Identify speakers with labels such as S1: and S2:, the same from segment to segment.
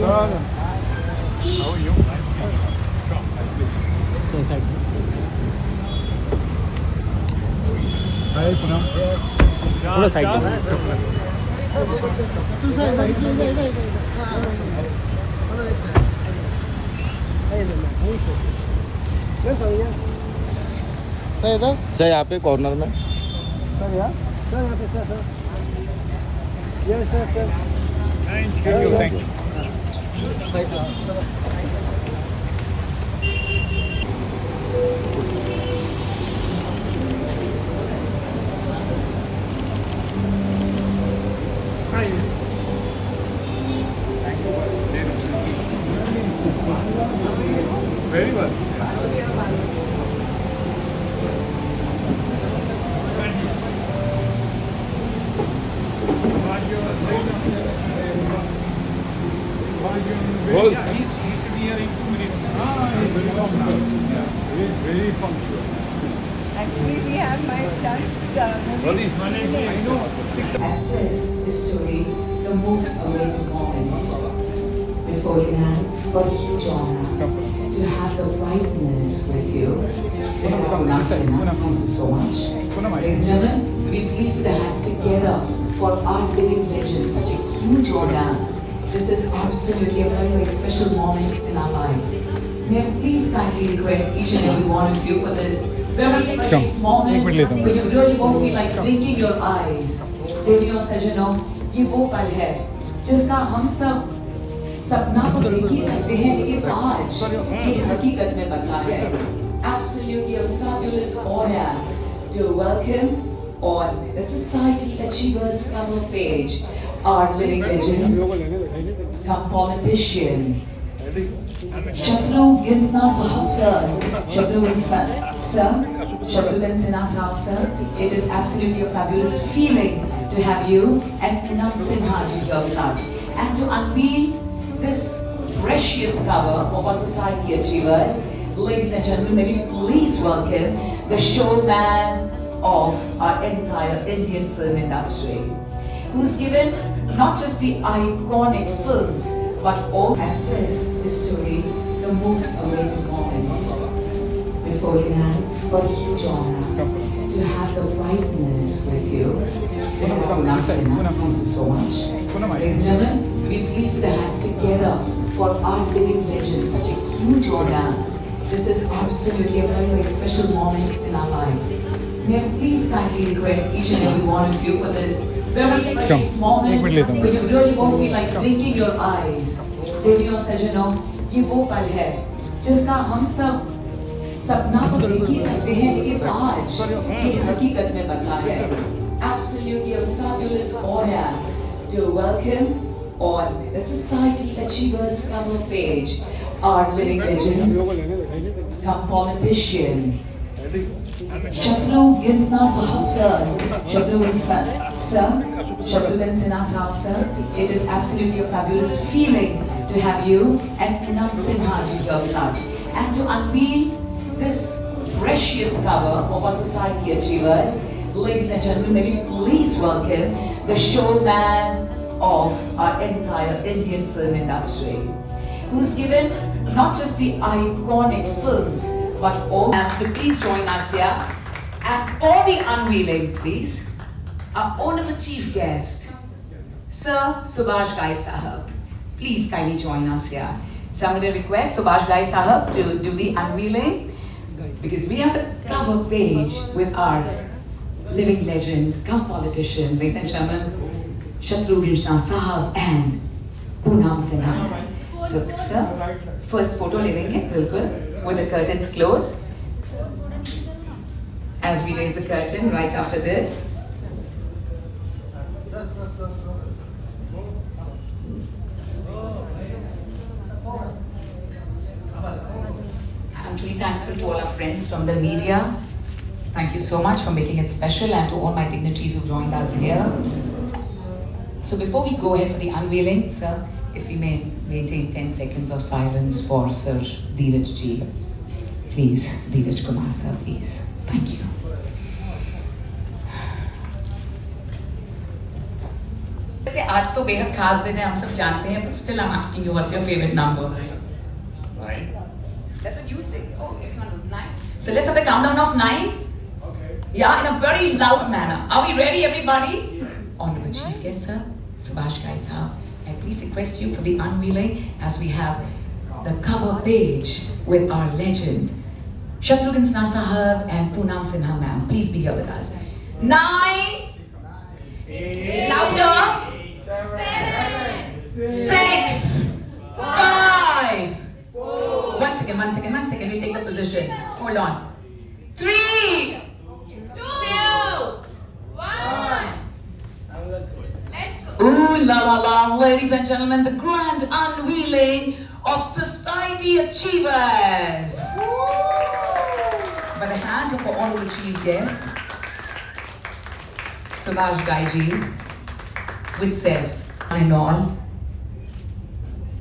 S1: थोड़ा side sir यहाँ पे कॉर्नर में
S2: सर यहाँ पे सर ये sir
S1: thank you
S3: Very well. Well, he should be here in 2 minutes. Very punctual.
S4: Actually, we have my son's
S3: Well, he's managing. I know.
S5: As this is truly the most awaited moment before it ends, for a huge honor to have the brightness with you. This is Punam Sinha. Thank you so much. Ladies and gentlemen, we please put the hands together for our living legend. Such a huge honor. This is absolutely a very, very special moment in our lives. May I please kindly request each and every one of you for this very precious moment when you really won't feel like blinking your eyes. देवियों सजनों, ये वो पल है जिसका हम सब सपना तो देख ही सकते हैं, लेकिन आज ये हकीकत में बना है. Absolutely a fabulous honor to welcome on the Society Achievers cover page our living legend, come politician, Shatrughan Sahab sir. Shatrughan Sinha Sahab sir. It is absolutely a fabulous feeling to have you and Punam Sinha ji here with us, and to unveil this precious cover of our Society Achievers. Ladies and gentlemen, may we please welcome the showman of our entire Indian film industry, who's given not just the iconic films, but all. As this is truly the most awaited moment before it ends, for a huge honor to have the brightness with you. This is Punam Sinha. Thank you so much. Ladies and gentlemen, we please put the hands together for our living legend. Such a huge honor. This is absolutely a very, very special moment in our lives. May I please kindly request each and every one of you for this very precious moment when you really won't feel like blinking your eyes. देवियों सजनों, ये वो पल है जिसका हम सब सपना तो देख ही सकते हैं, लेकिन आज ये हकीकत में बना है. Absolutely a fabulous honor to welcome on the Society Achievers cover page our living legend, come politician, Shatrughan Sahab sir. Shatrughan Sinha Sahab sir. It is absolutely a fabulous feeling to have you and Punam Sinha ji here with us, and to unveil this precious cover of our Society Achievers. Ladies and gentlemen, may we please welcome the showman of our entire Indian film industry, who's given not just the iconic films, but all. And to please join us here, and for the unveiling, please, our honorable chief guest, Sir Subhash Ghai Sahab. Please kindly join us here. So I'm going to request Subhash Ghai Sahab to do the unveiling, because we have the cover page with our living legend, come politician, ladies and gentlemen, Shatrughan Sahab and Punam Sinha. So, sir, first photo le lenge, bilkul, with the curtains closed. As we raise the curtain right after this. I'm truly thankful to all our friends from the media. Thank you so much for making it special, and to all my dignitaries who joined us here. So before we go ahead for the unveiling, sir, if we may maintain 10 seconds of silence for Sir Dheeraj ji. Please, Dheeraj Kumar sir, please. Thank you. वैसे आज तो बेहद खास दिन है, हम सब जानते हैं, but still I'm asking you, what's your favorite number?
S3: 9.
S5: That's what you say. Oh, everyone knows 9. So let's have the countdown of 9.
S3: Okay.
S5: Yeah, in a very loud manner. Are we ready, everybody? Honorable Chief Guest, sir, Subhash Ghai Sahab, I please request you for the unveiling as we have the cover page with our legend, Shatrughan Sinha Sahab and Poonam Sinha ma'am. Please be here with us. 9. Louder. 6. 5. One second. We'll take the position. Hold on. 3. 2. 1. Ooh la la la, ladies and gentlemen, the grand unveiling of Society Achievers. By the hands of our honorable chief guest, Subhash Ghai ji, which says, all in all,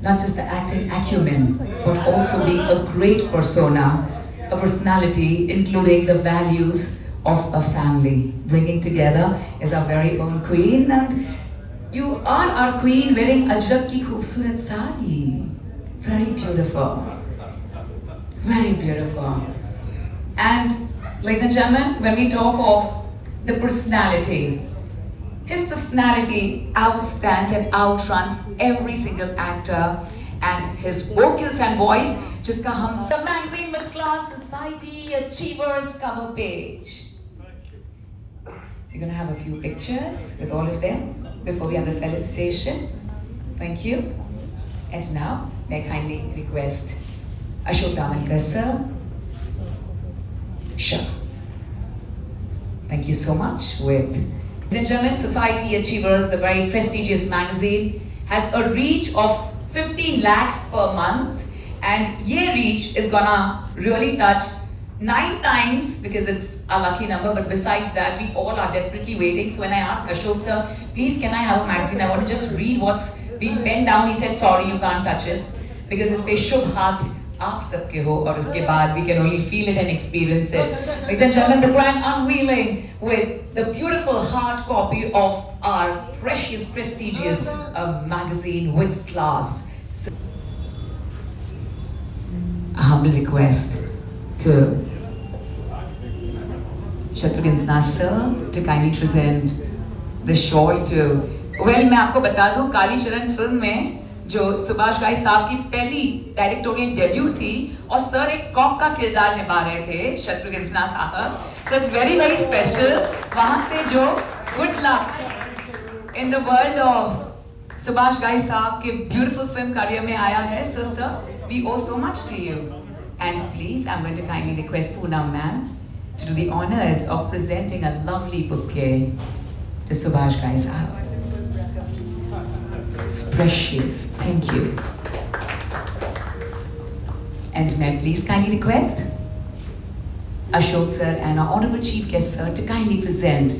S5: not just the acting acumen, but also being a great persona, a personality, including the values of a family. Bringing together is our very own queen, and you are our queen wearing ajrak ki khoobsurat sari. Very beautiful. Very beautiful. And ladies and gentlemen, when we talk of the personality, his personality outstands and outruns every single actor, and his vocals and voice jiska hum sab magazine with class Society Achievers cover page. We're going to have a few pictures with all of them before we have the felicitation. Thank you. And now, may I kindly request Ashok Damankar sir. Sure. Thank you so much. Ladies and gentlemen, Society Achievers, the very prestigious magazine, has a reach of 15 lakhs per month, and ye reach is gonna really touch 9 times because it's a lucky number, but besides that, we all are desperately waiting. So when I asked Ashok sir, please can I have a magazine? I want to just read what's been penned down. He said, sorry, you can't touch it because it's pe shubh haath aap sabke ho, aur uske baad we can only feel it and experience it. Ladies and gentlemen, the grand unveiling with the beautiful hard copy of our precious, prestigious magazine with class. So, a humble request to Shatrughan Sinha sir to kindly present the shawl to. Well, मैं आपको बता दूं, काली चरण film में जो सुभाष घाई साहब की पहली डायरेक्टोरियल डेब्यू थी और सर एक कॉप का किरदार निभा रहे थे, शत्रुघ्न सिन्हा साहब. So it's very very special. वहाँ से जो good luck in the world of Subhash घाई साहब के beautiful film career में आया है. So sir, we owe so much to you. And please, I'm going to kindly request Poonam ma'am to do the honors of presenting a lovely bouquet to Subhash Ghai Sahab. It's precious. Thank you. And may I please kindly request Ashok sir and our honorable chief guest sir to kindly present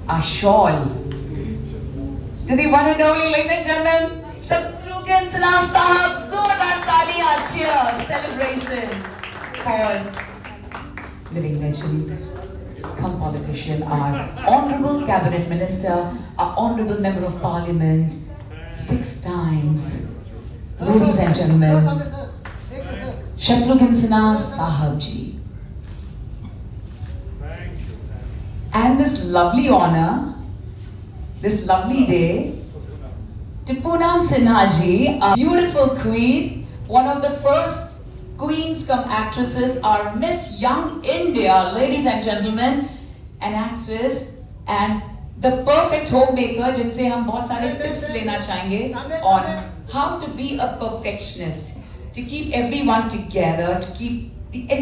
S5: our shawl to the one and only, ladies and gentlemen, Shatrughan Sinha Sahab. Zordar taaliyan, cheers, celebration for living legend, come politician, our honorable cabinet minister, our honorable member of parliament, 6 times, ladies and gentlemen, Shatrughan Sinha Sahab ji. And this lovely honor, this lovely day, to Poonam Sinha ji, a beautiful queen, one of the first queens come actresses, our Miss Young India, ladies and gentlemen, an actress and the perfect homemaker, जिनसे हम बहुत सारे tips लेना चाहेंगे on how to be a perfectionist, to keep everyone together, to keep the